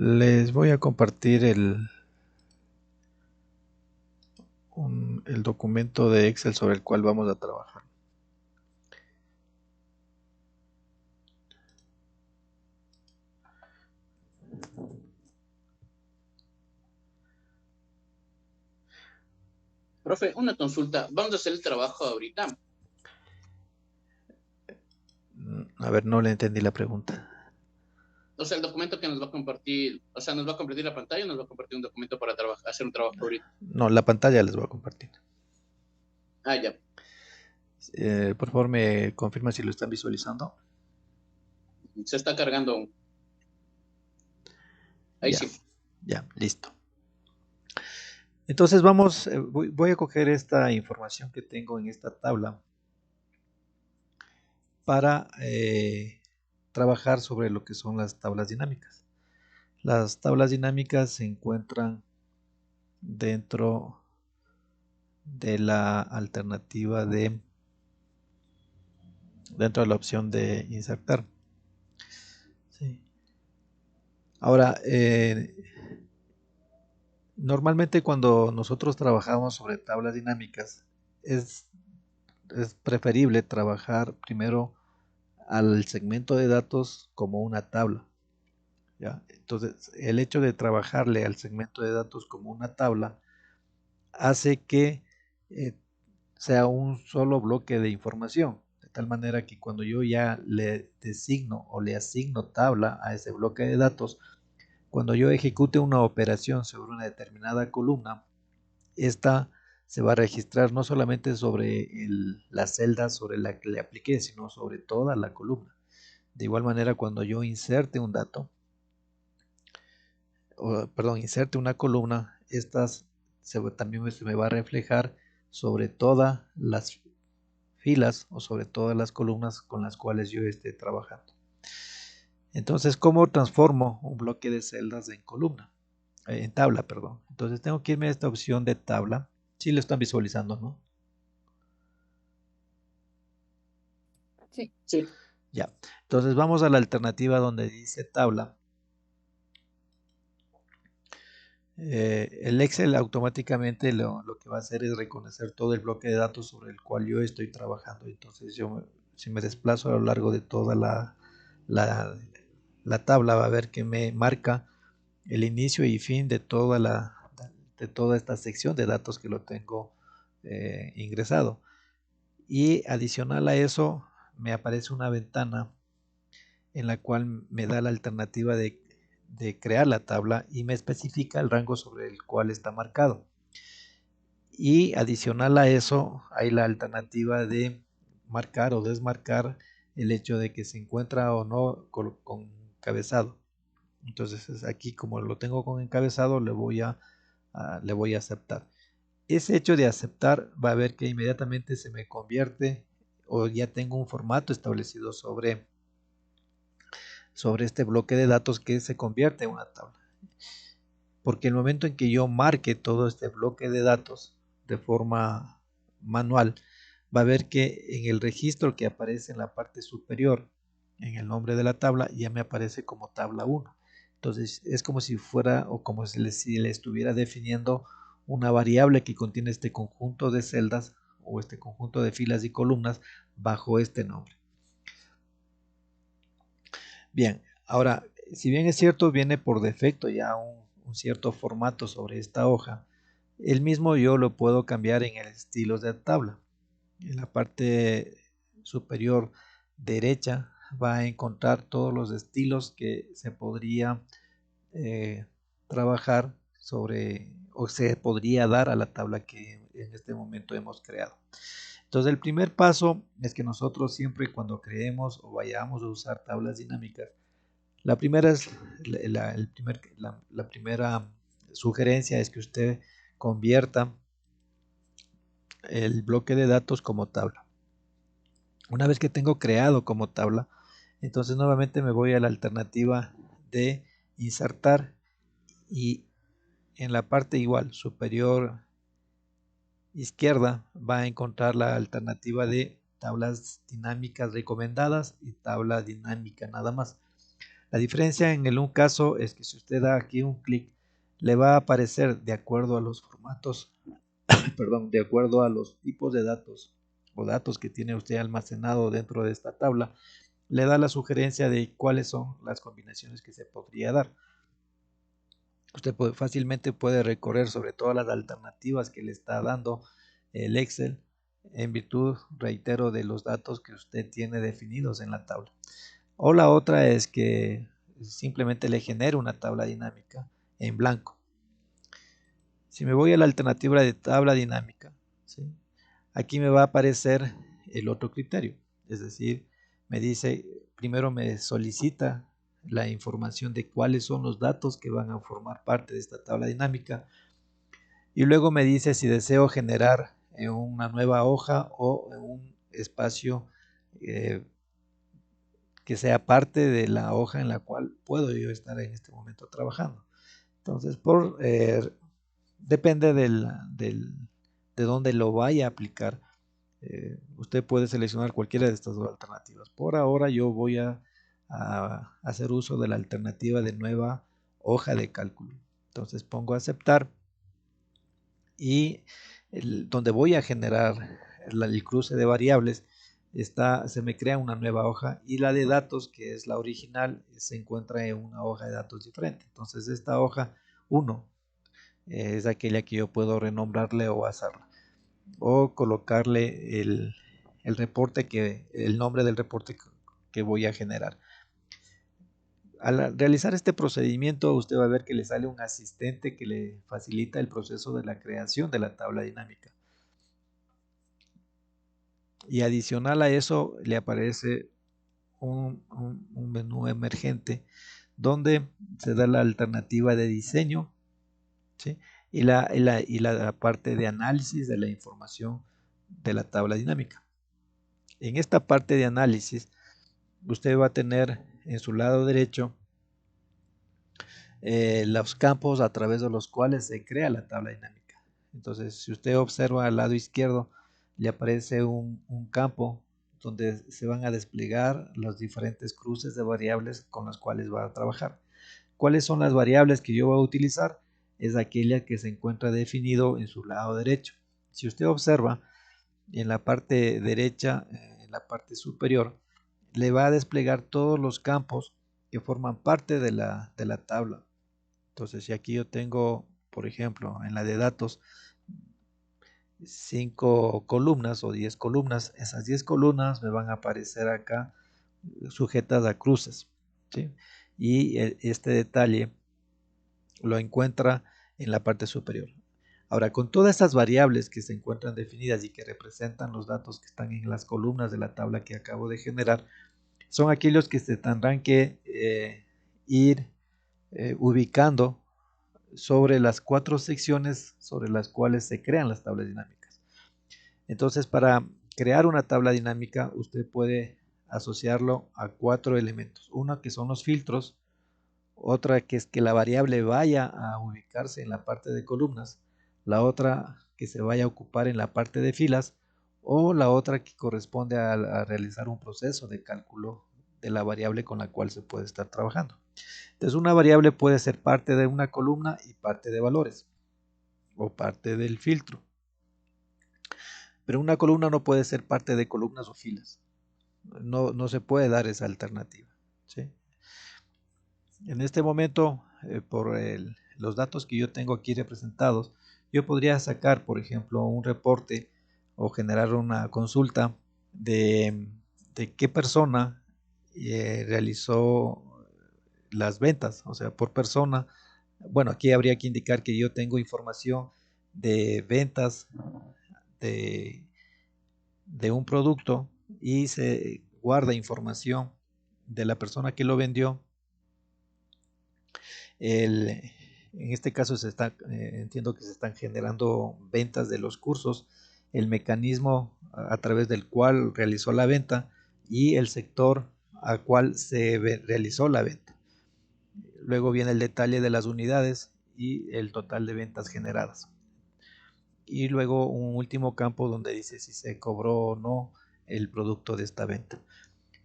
Les voy a compartir el documento de Excel sobre el cual vamos a trabajar. Profe, una consulta. ¿Vamos a hacer el trabajo ahorita? A ver, no le entendí la pregunta. O sea, el documento que nos va a compartir, o sea, nos va a compartir la pantalla, nos va a compartir un documento para hacer un trabajo ahorita. No, la pantalla les voy a compartir. Ah, ya. Por favor, me confirma si lo están visualizando. Se está cargando aún. Ahí Ya, sí. ya, listo. Entonces voy a coger esta información que tengo en esta tabla para trabajar sobre lo que son las tablas dinámicas. Las tablas dinámicas se encuentran dentro de la alternativa dentro de la opción de insertar. Sí. Ahora, normalmente cuando nosotros trabajamos sobre tablas dinámicas, es, es preferible trabajar primero al segmento de datos como una tabla. ¿Ya? Entonces, el hecho de trabajarle al segmento de datos como una tabla hace que eh, sea un solo bloque de información, de tal manera que cuando yo ya le designo o le asigno tabla a ese bloque de datos, cuando yo ejecute una operación sobre una determinada columna, esta se va a registrar no solamente sobre la celda sobre la que le apliqué, sino sobre toda la columna. De igual manera, cuando yo inserte un dato, inserte una columna, también se me va a reflejar sobre todas las filas o sobre todas las columnas con las cuales yo esté trabajando. Entonces, ¿cómo transformo un bloque de celdas en columna? En tabla, perdón. Entonces tengo que irme a esta opción de tabla. Sí lo están visualizando, ¿no? Sí. Sí. Ya. Entonces vamos a la alternativa donde dice tabla. El Excel automáticamente lo que va a hacer es reconocer todo el bloque de datos sobre el cual yo estoy trabajando. Entonces si me desplazo a lo largo de toda la, la tabla, va a ver que me marca el inicio y fin de toda esta sección de datos que lo tengo ingresado. Y adicional a eso, me aparece una ventana en la cual me da la alternativa de crear la tabla y me especifica el rango sobre el cual está marcado. Y adicional a eso, hay la alternativa de marcar o desmarcar el hecho de que se encuentra o no con encabezado. Entonces aquí como lo tengo con encabezado, le voy a aceptar. Ese hecho de aceptar va a ver que inmediatamente se me convierte o ya tengo un formato establecido sobre este bloque de datos que se convierte en una tabla. Porque el momento en que yo marque todo este bloque de datos de forma manual, va a ver que en el registro que aparece en la parte superior, en el nombre de la tabla, ya me aparece como tabla 1. Entonces es como si fuera o como si le estuviera definiendo una variable que contiene este conjunto de celdas o este conjunto de filas y columnas bajo este nombre. Bien, ahora, si bien es cierto, viene por defecto ya un cierto formato sobre esta hoja, el mismo yo lo puedo cambiar en el estilo de tabla. En la parte superior derecha va a encontrar todos los estilos que se podría eh, trabajar sobre o se podría dar a la tabla que en este momento hemos creado. Entonces el primer paso es que nosotros siempre cuando creemos o vayamos a usar tablas dinámicas, la primera es la primera sugerencia es que usted convierta el bloque de datos como tabla. Una vez que tengo creado como tabla, entonces nuevamente me voy a la alternativa de insertar y en la parte igual superior izquierda va a encontrar la alternativa de tablas dinámicas recomendadas y tabla dinámica nada más. La diferencia en un caso es que si usted da aquí un clic, le va a aparecer de acuerdo a los formatos, perdón, de acuerdo a los tipos de datos o datos que tiene usted almacenado dentro de esta tabla, le da la sugerencia de cuáles son las combinaciones que se podría dar. Usted fácilmente puede recorrer sobre todas las alternativas que le está dando el Excel en virtud, reitero, de los datos que usted tiene definidos en la tabla. O la otra es que simplemente le genere una tabla dinámica en blanco. Si me voy a la alternativa de tabla dinámica, ¿sí? Aquí me va a aparecer el otro criterio, es decir, me dice, primero me solicita la información de cuáles son los datos que van a formar parte de esta tabla dinámica y luego me dice si deseo generar una nueva hoja o un espacio que sea parte de la hoja en la cual puedo yo estar en este momento trabajando. Entonces, depende de dónde lo vaya a aplicar. Usted puede seleccionar cualquiera de estas dos alternativas. Por ahora yo voy a hacer uso de la alternativa de nueva hoja de cálculo. Entonces pongo aceptar y donde voy a generar el cruce de variables se me crea una nueva hoja y la de datos, que es la original, se encuentra en una hoja de datos diferente. Entonces esta hoja 1 es aquella que yo puedo renombrarle o hacerla o colocarle el nombre del reporte que voy a generar. Al realizar este procedimiento, usted va a ver que le sale un asistente que le facilita el proceso de la creación de la tabla dinámica. Y adicional a eso, le aparece un menú emergente donde se da la alternativa de diseño, ¿sí? y la parte de análisis de la información de la tabla dinámica. En esta parte de análisis, usted va a tener en su lado derecho los campos a través de los cuales se crea la tabla dinámica. Entonces, si usted observa al lado izquierdo, le aparece un campo donde se van a desplegar los diferentes cruces de variables con las cuales va a trabajar. ¿Cuáles son las variables que yo voy a utilizar? Es aquella que se encuentra definido en su lado derecho. Si usted observa, en la parte derecha, en la parte superior, le va a desplegar todos los campos que forman parte de la tabla. Entonces, si aquí yo tengo, por ejemplo, en la de datos, 5 columnas o 10 columnas, esas 10 columnas me van a aparecer acá sujetas a cruces, ¿sí? Y este detalle lo encuentra en la parte superior. Ahora, con todas estas variables que se encuentran definidas y que representan los datos que están en las columnas de la tabla que acabo de generar, son aquellos que se tendrán que ir ubicando sobre las 4 secciones sobre las cuales se crean las tablas dinámicas. Entonces, para crear una tabla dinámica, usted puede asociarlo a 4 elementos. Uno que son los filtros, otra que es que la variable vaya a ubicarse en la parte de columnas, la otra que se vaya a ocupar en la parte de filas o la otra que corresponde a realizar un proceso de cálculo de la variable con la cual se puede estar trabajando. Entonces una variable puede ser parte de una columna y parte de valores o parte del filtro. Pero una columna no puede ser parte de columnas o filas. No se puede dar esa alternativa, ¿sí? En este momento, por los datos que yo tengo aquí representados, yo podría sacar, por ejemplo, un reporte o generar una consulta de qué persona realizó las ventas, o sea, por persona. Bueno, aquí habría que indicar que yo tengo información de ventas de, de un producto y se guarda información de la persona que lo vendió. En este caso entiendo que se están generando ventas de los cursos, el mecanismo a través del cual realizó la venta y el sector al cual se realizó la venta. Luego viene el detalle de las unidades y el total de ventas generadas. Y luego un último campo donde dice si se cobró o no el producto de esta venta.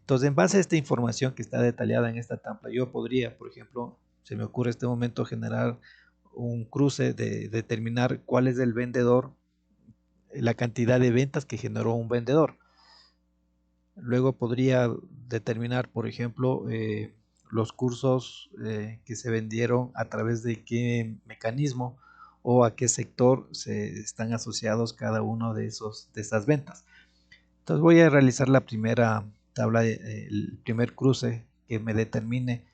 Entonces, en base a esta información que está detallada en esta tabla, yo podría, por ejemplo, se me ocurre en este momento generar un cruce de determinar cuál es el vendedor, la cantidad de ventas que generó un vendedor. Luego podría determinar, por ejemplo, los cursos que se vendieron a través de qué mecanismo o a qué sector se están asociados cada uno de esas ventas. Entonces voy a realizar la primera tabla, el primer cruce que me determine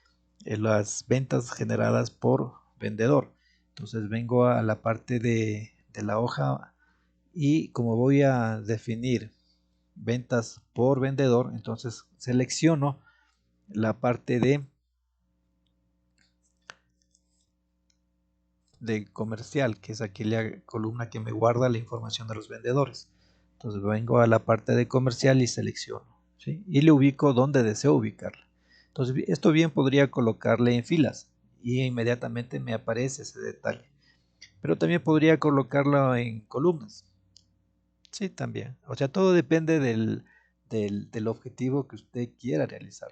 las ventas generadas por vendedor. Entonces vengo a la parte de la hoja y como voy a definir ventas por vendedor, entonces selecciono la parte de comercial, que es aquella columna que me guarda la información de los vendedores. Entonces vengo a la parte de comercial y selecciono, ¿sí? Y le ubico donde deseo ubicarla. Entonces esto bien podría colocarle en filas y inmediatamente me aparece ese detalle. Pero también podría colocarlo en columnas. Sí, también. O sea, todo depende del objetivo que usted quiera realizar.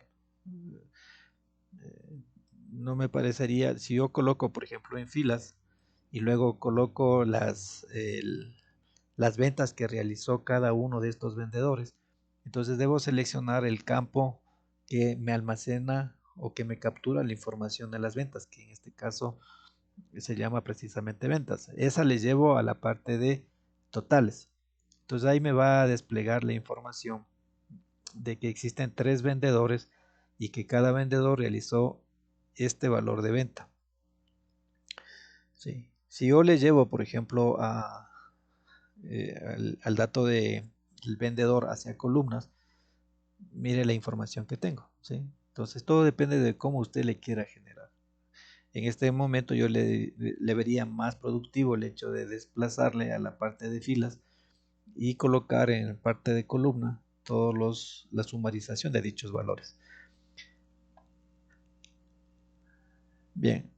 No me parecería, si yo coloco, por ejemplo, en filas y luego coloco las ventas que realizó cada uno de estos vendedores, entonces debo seleccionar el campo que me almacena o que me captura la información de las ventas, que en este caso se llama precisamente ventas. Esa le llevo a la parte de totales. Entonces ahí me va a desplegar la información de que existen 3 vendedores y que cada vendedor realizó este valor de venta. ¿Sí? Si yo le llevo, por ejemplo, al dato del vendedor hacia columnas, mire la información que tengo. ¿Sí? Entonces todo depende de cómo usted le quiera generar. En este momento yo le vería más productivo el hecho de desplazarle a la parte de filas y colocar en parte de columna todos la sumarización de dichos valores. Bien,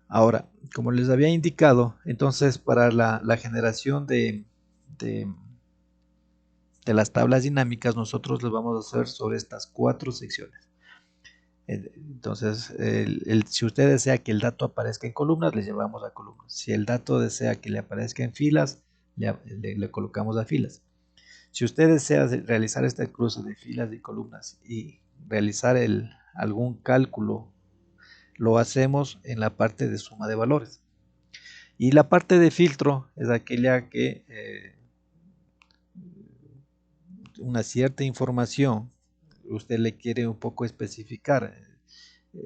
ahora, como les había indicado, entonces para la generación de, de las tablas dinámicas nosotros lo vamos a hacer sobre estas 4 secciones. Entonces, si usted desea que el dato aparezca en columnas, le llevamos a columnas. Si el dato desea que le aparezca en filas, le colocamos a filas. Si usted desea realizar este cruce de filas y columnas y realizar algún cálculo, lo hacemos en la parte de suma de valores. Y la parte de filtro es aquella que una cierta información usted le quiere un poco especificar.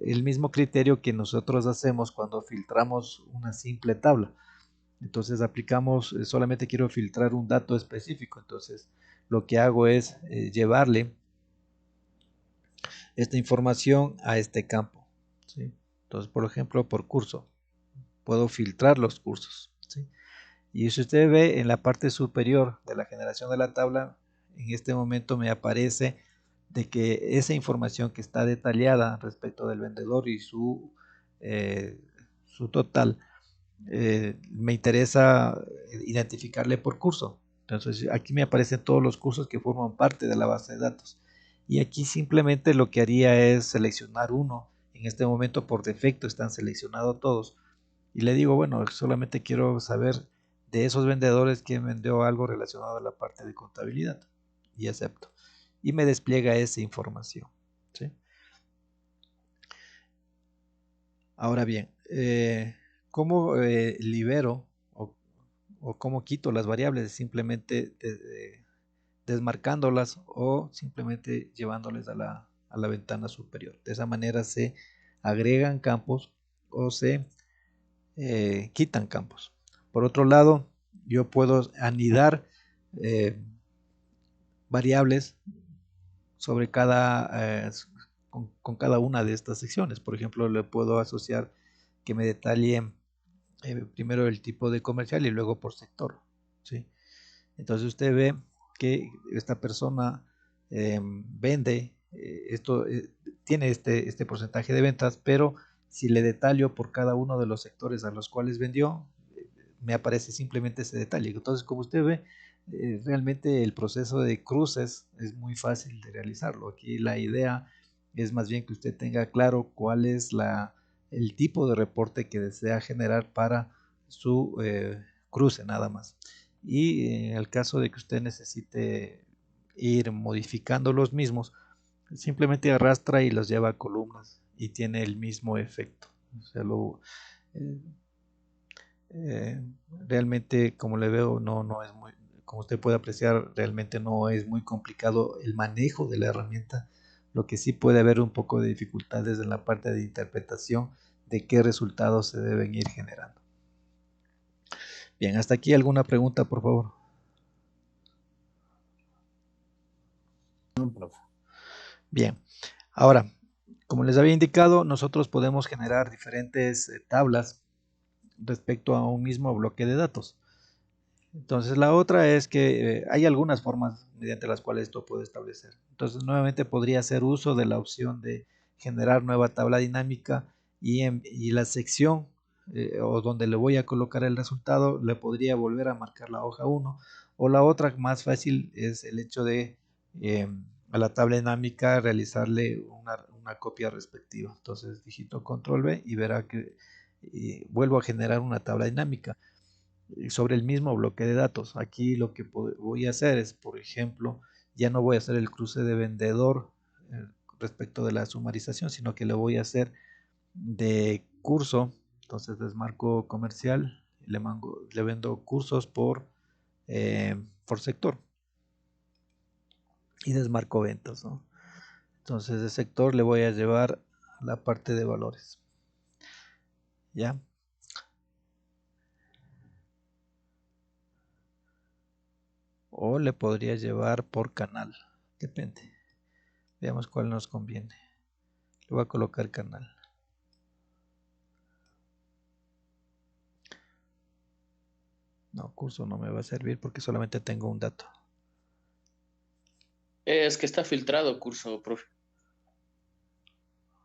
El mismo criterio que nosotros hacemos cuando filtramos una simple tabla. Entonces aplicamos, solamente quiero filtrar un dato específico. Entonces lo que hago es llevarle esta información a este campo, ¿sí? Entonces, por ejemplo, por curso, puedo filtrar los cursos, ¿sí? Y si usted ve en la parte superior de la generación de la tabla, en este momento me aparece de que esa información que está detallada respecto del vendedor y su total, me interesa identificarle por curso. Entonces aquí me aparecen todos los cursos que forman parte de la base de datos. Y aquí simplemente lo que haría es seleccionar uno. En este momento por defecto están seleccionados todos. Y le digo, bueno, solamente quiero saber de esos vendedores quién vendió algo relacionado a la parte de contabilidad. Y acepto. Y me despliega esa información. ¿Sí? Ahora bien, ¿cómo libero o cómo quito las variables? Simplemente desmarcándolas o simplemente llevándoles a la ventana superior. De esa manera se agregan campos o se quitan campos. Por otro lado, yo puedo anidar eh, variables sobre con cada una de estas secciones. Por ejemplo, le puedo asociar que me detalle primero el tipo de comercial y luego por sector, ¿sí? Entonces usted ve que esta persona vende, tiene este porcentaje de ventas, pero si le detallo por cada uno de los sectores a los cuales vendió, me aparece simplemente ese detalle. Entonces, como usted ve, realmente el proceso de cruces es muy fácil de realizarlo. Aquí la idea es más bien que usted tenga claro cuál es el tipo de reporte que desea generar para su cruce nada más. Y en el caso de que usted necesite ir modificando los mismos, simplemente arrastra y los lleva a columnas y tiene el mismo efecto. O sea, eh, eh, realmente, como le veo, no es muy, como usted puede apreciar, realmente no es muy complicado el manejo de la herramienta. Lo que sí puede haber un poco de dificultades en la parte de interpretación de qué resultados se deben ir generando. Bien, hasta aquí alguna pregunta, por favor. Bien, ahora, como les había indicado, nosotros podemos generar diferentes tablas respecto a un mismo bloque de datos. Entonces la otra es que hay algunas formas mediante las cuales esto puede establecer. Entonces nuevamente podría hacer uso de la opción de generar nueva tabla dinámica y la sección o donde le voy a colocar el resultado le podría volver a marcar la hoja 1 o la otra más fácil es el hecho de a la tabla dinámica realizarle una copia respectiva. Entonces digito control V y verá que vuelvo a generar una tabla dinámica sobre el mismo bloque de datos. Aquí lo que voy a hacer es, por ejemplo, ya no voy a hacer el cruce de vendedor respecto de la sumarización, sino que lo voy a hacer de curso. Entonces desmarco comercial, le vendo cursos por sector y desmarco ventas, ¿no? Entonces de sector le voy a llevar a la parte de valores. ¿Ya? O le podría llevar por canal. Depende. Veamos cuál nos conviene. Le voy a colocar canal. No, curso no me va a servir porque solamente tengo un dato. Es que está filtrado, curso, profe.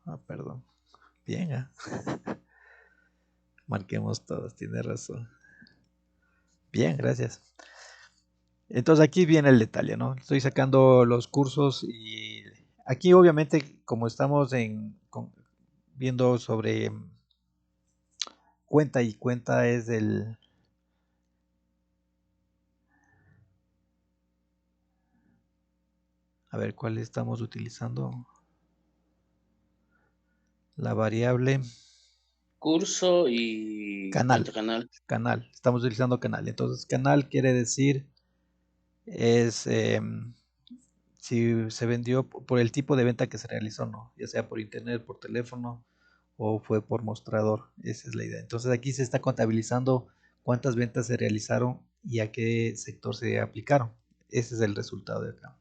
Ah, perdón. Bien, marquemos todos, tiene razón. Bien, gracias. Entonces aquí viene el detalle, ¿no? Estoy sacando los cursos y aquí obviamente como estamos viendo sobre cuenta y cuenta es a ver, ¿cuál estamos utilizando? La variable Curso y canal. cuenta canal. Canal, estamos utilizando canal. Entonces canal quiere decir es si se vendió por el tipo de venta que se realizó, ¿no? Ya sea por internet, por teléfono o fue por mostrador. Esa es la idea. Entonces aquí se está contabilizando cuántas ventas se realizaron y a qué sector se aplicaron. Ese es el resultado de acá.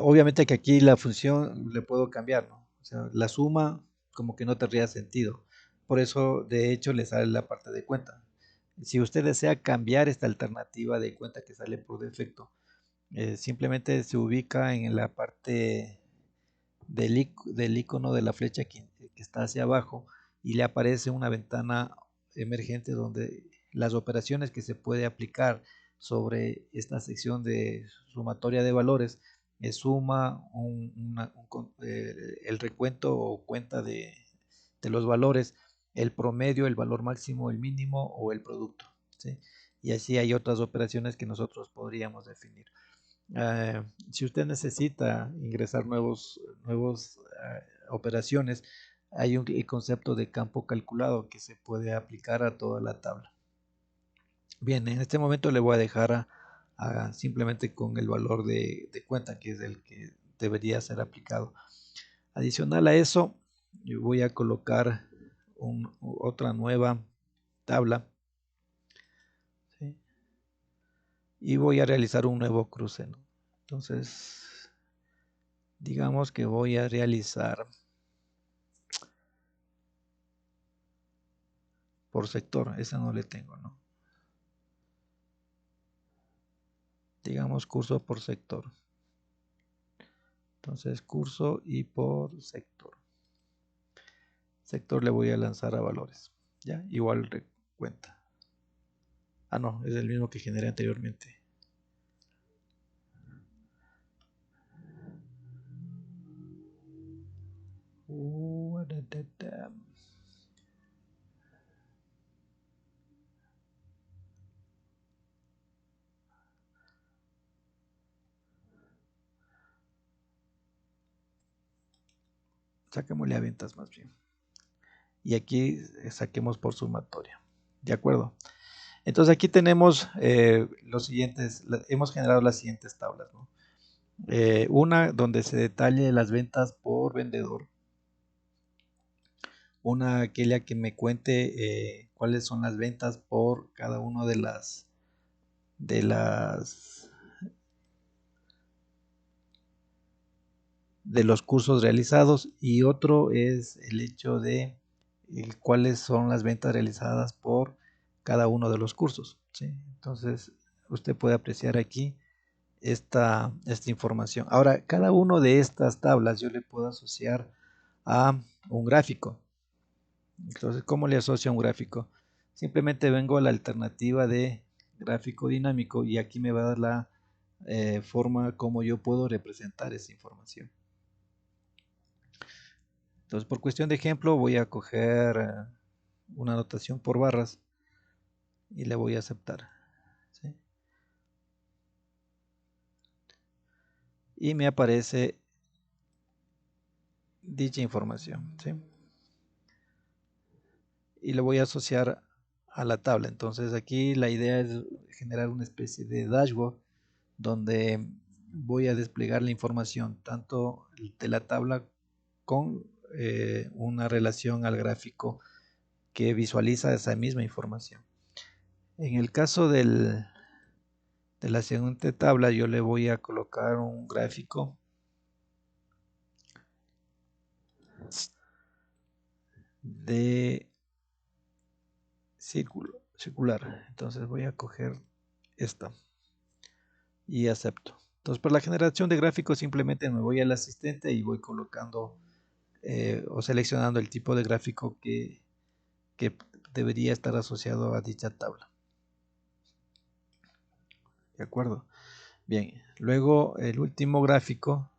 Obviamente que aquí la función le puedo cambiar, ¿no? O sea, la suma como que no tendría sentido. Por eso, de hecho, le sale la parte de cuenta. Si usted desea cambiar esta alternativa de cuenta que sale por defecto, simplemente se ubica en la parte del icono de la flecha que está hacia abajo y le aparece una ventana emergente donde las operaciones que se puede aplicar sobre esta sección de sumatoria de valores suma el recuento o cuenta de los valores, el promedio, el valor máximo, el mínimo o el producto, ¿sí? Y así hay otras operaciones que nosotros podríamos definir. Si usted necesita ingresar nuevos operaciones, hay el concepto de campo calculado que se puede aplicar a toda la tabla. Bien, en este momento le voy a dejar simplemente con el valor de cuenta, que es el que debería ser aplicado. Adicional a eso, yo voy a colocar otra nueva tabla, ¿sí? Y voy a realizar un nuevo cruce, ¿no? Entonces, digamos que voy a realizar por sector, esa no le tengo, ¿no? Digamos curso por sector. Entonces, curso y por sector. Sector le voy a lanzar a valores, ¿ya? Igual cuenta. Ah, no, es el mismo que generé anteriormente. Saquémosle a ventas más bien. Y aquí saquemos por sumatoria. ¿De acuerdo? Entonces aquí tenemos los siguientes, hemos generado las siguientes tablas, ¿no? Una donde se detalle las ventas por vendedor. Una aquella que me cuente cuáles son las ventas por cada uno de las de los cursos realizados, y otro es el hecho de cuáles son las ventas realizadas por cada uno de los cursos, ¿sí? Entonces usted puede apreciar aquí esta información. Ahora, cada uno de estas tablas yo le puedo asociar a un gráfico. Entonces, ¿cómo le asocio a un gráfico? Simplemente vengo a la alternativa de gráfico dinámico y aquí me va a dar la forma como yo puedo representar esa información. Entonces, por cuestión de ejemplo, voy a coger una notación por barras y le voy a aceptar, ¿sí? Y me aparece dicha información, ¿sí? Y le voy a asociar a la tabla. Entonces, aquí la idea es generar una especie de dashboard donde voy a desplegar la información tanto de la tabla con una relación al gráfico que visualiza esa misma información. En el caso de la siguiente tabla, yo le voy a colocar un gráfico de círculo circular. Entonces voy a coger esta y acepto. Entonces, para la generación de gráficos simplemente me voy al asistente y voy colocando o seleccionando el tipo de gráfico que debería estar asociado a dicha tabla. ¿De acuerdo? Bien, luego el último gráfico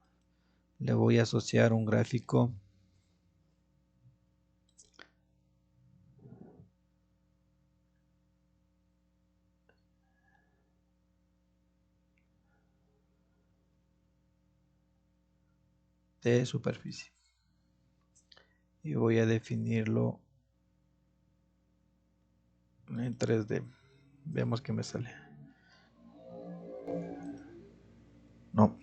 le voy a asociar un gráfico de superficie y voy a definirlo en 3D. Vemos que me sale. No.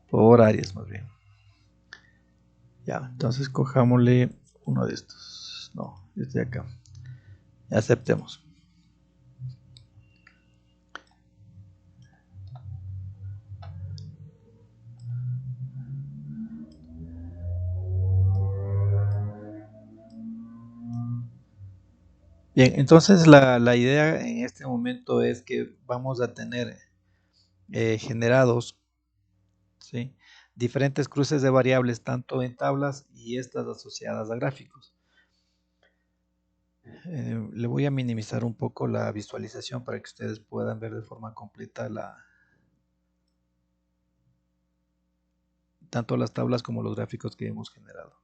Por áreas más bien. Ya, entonces cojámosle uno de estos. No, este de acá. Aceptemos. Bien, entonces la idea en este momento es que vamos a tener generados, ¿sí?, diferentes cruces de variables, tanto en tablas y estas asociadas a gráficos. Le voy a minimizar un poco la visualización para que ustedes puedan ver de forma completa tanto las tablas como los gráficos que hemos generado.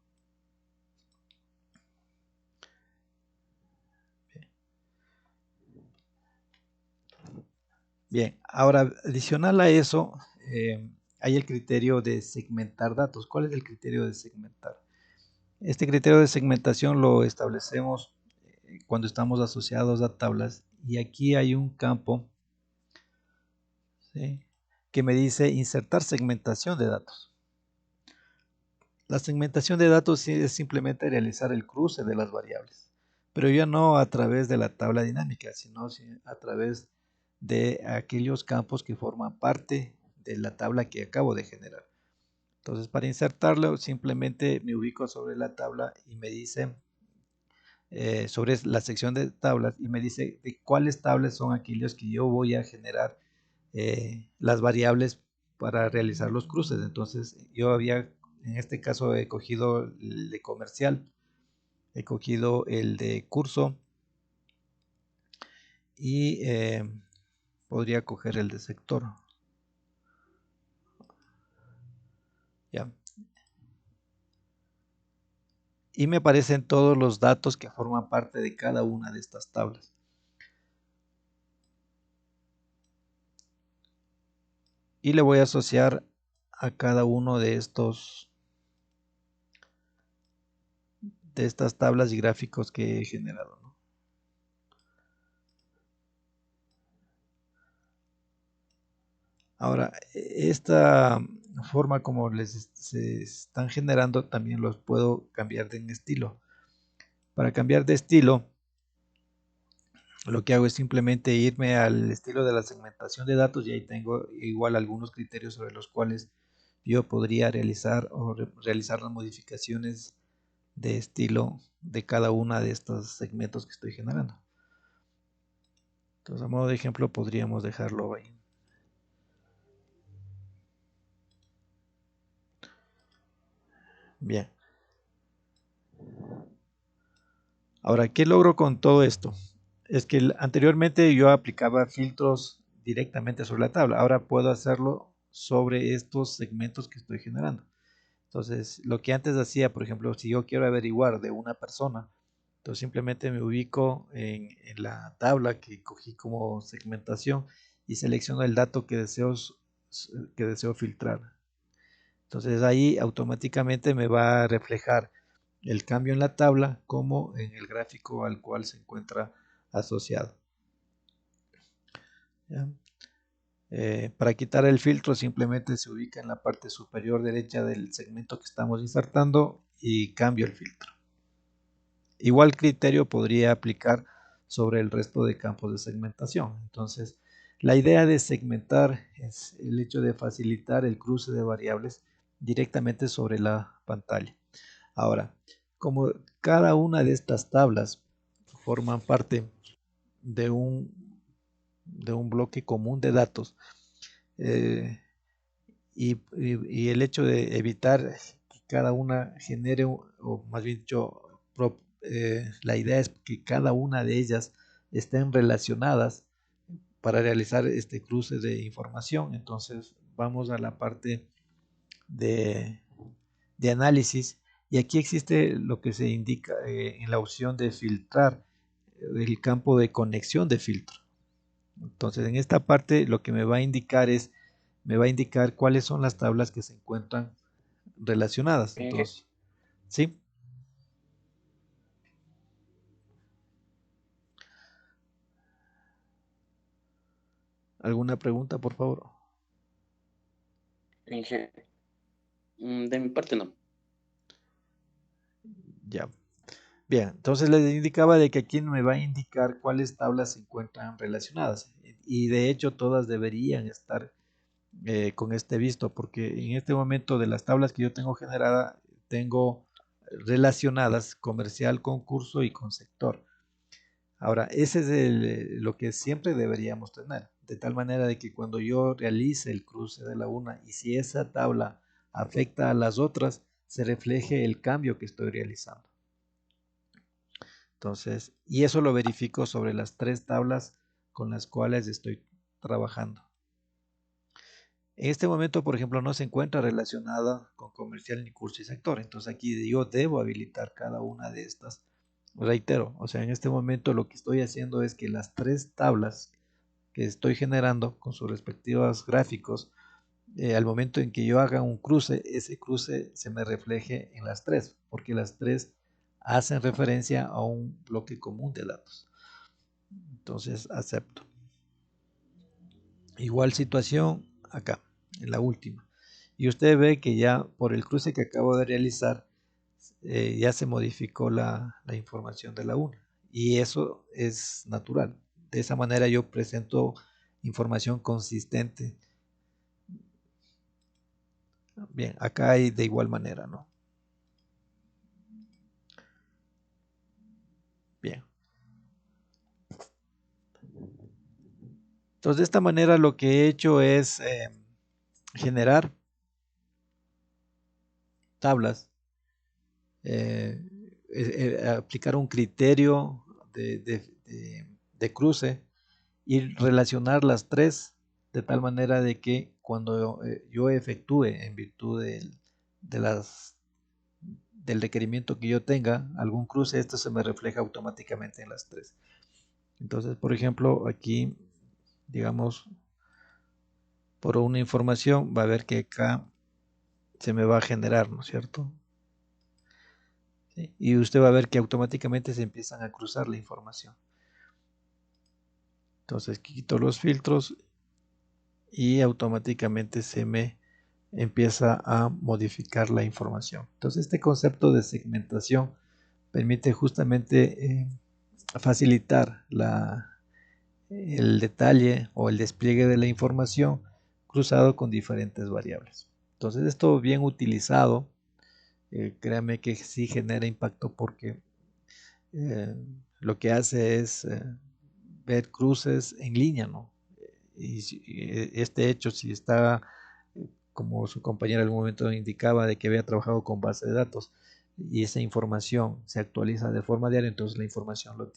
Bien, ahora adicional a eso, hay el criterio de segmentar datos. ¿Cuál es el criterio de segmentar? Este criterio de segmentación lo establecemos cuando estamos asociados a tablas, y aquí hay un campo, ¿sí?, que me dice insertar segmentación de datos. La segmentación de datos es simplemente realizar el cruce de las variables, pero ya no a través de la tabla dinámica, sino a través de aquellos campos que forman parte de la tabla que acabo de generar. Entonces, para insertarlo, simplemente me ubico sobre la tabla y me dice, sobre la sección de tablas, y me dice de cuáles tablas son aquellos que yo voy a generar las variables para realizar los cruces. Entonces, yo había En este caso he cogido el de comercial, he cogido el de curso y podría coger el de sector. Ya. Y me aparecen todos los datos que forman parte de cada una de estas tablas. Y le voy a asociar a cada uno de estas tablas y gráficos que he generado, ¿no? Ahora, esta forma como se están generando también los puedo cambiar de estilo. Para cambiar de estilo, lo que hago es simplemente irme al estilo de la segmentación de datos y ahí tengo igual algunos criterios sobre los cuales yo podría realizar realizar las modificaciones de estilo de cada una de estos segmentos que estoy generando. Entonces, a modo de ejemplo, podríamos dejarlo ahí. Bien. Ahora, ¿qué logro con todo esto? Es que anteriormente yo aplicaba filtros directamente sobre la tabla. Ahora puedo hacerlo sobre estos segmentos que estoy generando. Entonces, lo que antes hacía, por ejemplo, si yo quiero averiguar de una persona, entonces simplemente me ubico en la tabla que cogí como segmentación y selecciono el dato que deseo filtrar. Entonces ahí automáticamente me va a reflejar el cambio en la tabla como en el gráfico al cual se encuentra asociado. ¿Ya? Para quitar el filtro simplemente se ubica en la parte superior derecha del segmento que estamos insertando y cambio el filtro. Igual criterio podría aplicar sobre el resto de campos de segmentación. Entonces, la idea de segmentar es el hecho de facilitar el cruce de variables directamente sobre la pantalla. Ahora, como cada una de estas tablas forman parte de un bloque común de datos, eh, y el hecho de evitar que cada una genere, o más bien dicho, la idea es que cada una de ellas estén relacionadas para realizar este cruce de información. Entonces vamos a la parte de, de análisis y aquí existe lo que se indica en la opción de filtrar, el campo de conexión de filtro. Entonces en esta parte lo que me va a indicar cuáles son las tablas que se encuentran relacionadas. Entonces, ¿sí? ¿Alguna pregunta, por favor? De mi parte no. Ya. Bien, entonces les indicaba de que aquí me va a indicar cuáles tablas se encuentran relacionadas. Y de hecho todas deberían estar con este visto, porque en este momento de las tablas que yo tengo generada, tengo relacionadas comercial, concurso y con sector. Ahora, ese es lo que siempre deberíamos tener, de tal manera de que cuando yo realice el cruce de la una y si esa tabla afecta a las otras, se refleje el cambio que estoy realizando. Entonces, y eso lo verifico sobre las tres tablas con las cuales estoy trabajando. En este momento, por ejemplo, no se encuentra relacionada con comercial ni curso y sector. Entonces aquí yo debo habilitar cada una de estas. Reitero, o sea, en este momento lo que estoy haciendo es que las tres tablas que estoy generando con sus respectivos gráficos, al momento en que yo haga un cruce, ese cruce se me refleje en las tres, porque las tres hacen referencia a un bloque común de datos. Entonces acepto. Igual situación acá, en la última. Y usted ve que ya por el cruce que acabo de realizar, ya se modificó la información de la una. Y eso es natural. De esa manera yo presento información consistente. Bien, acá hay de igual manera, ¿no? Bien. Entonces, de esta manera lo que he hecho es generar tablas, aplicar un criterio de cruce y relacionar las tres de tal manera de que cuando yo efectúe en virtud de las, del requerimiento que yo tenga algún cruce, esto se me refleja automáticamente en las tres. Entonces, por ejemplo, aquí, digamos, por una información, va a ver que acá se me va a generar, ¿no es cierto? ¿Sí? Y usted va a ver que automáticamente se empiezan a cruzar la información. Entonces quito los filtros y automáticamente se me empieza a modificar la información. Entonces este concepto de segmentación permite justamente facilitar el detalle o el despliegue de la información cruzado con diferentes variables. Entonces esto bien utilizado, créame que sí genera impacto porque eh, lo que hace es ver cruces en línea, ¿no? Y este hecho, si está, como su compañera en algún momento indicaba, de que había trabajado con base de datos y esa información se actualiza de forma diaria, entonces la información lo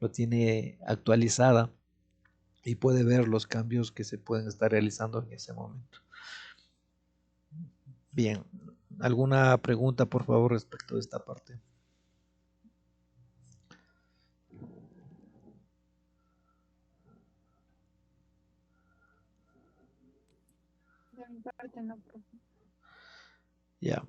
tiene actualizada y puede ver los cambios que se pueden estar realizando en ese momento. Bien, ¿alguna pregunta, por favor, respecto de esta parte? De mi parte no, profe. Ya.